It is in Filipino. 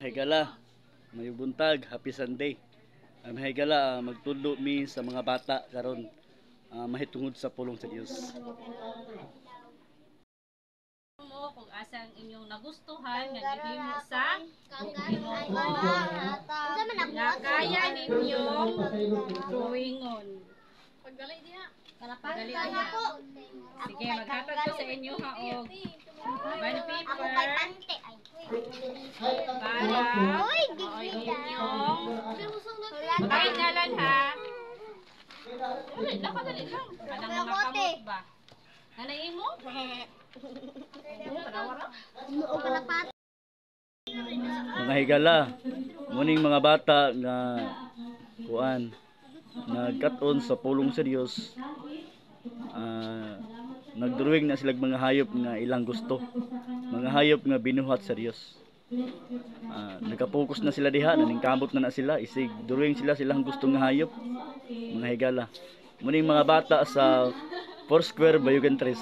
Higala, may buntag, happy Sunday. Higala, magtudlo mi sa mga bata karon mahitungod sa pulong sa Dios. Mo kung asang inyong nagustuhan nga gihimo sa Ginoo nga kaya ninyong tuwingon. Pagdali diha. Dali na. Sige, maghatag ko sa inyo ha og bond paper para inyong magalan ha. Dali lang, kadali lang. Kanang mga kamot ba? Nanay mo? Mga higala, muning mga bata nga kuan nagkat-on sa pulong sa Dios. Nagdrawing na silang mga hayop nga ilang gusto. Mga hayop nga binuhat sa Dios. Nagka-focus na sila diha, naningkamot na sila, isig drawing sila silang gusto nga hayop. Mga higala. Muning mga bata sa Foursquare Bayugan 3.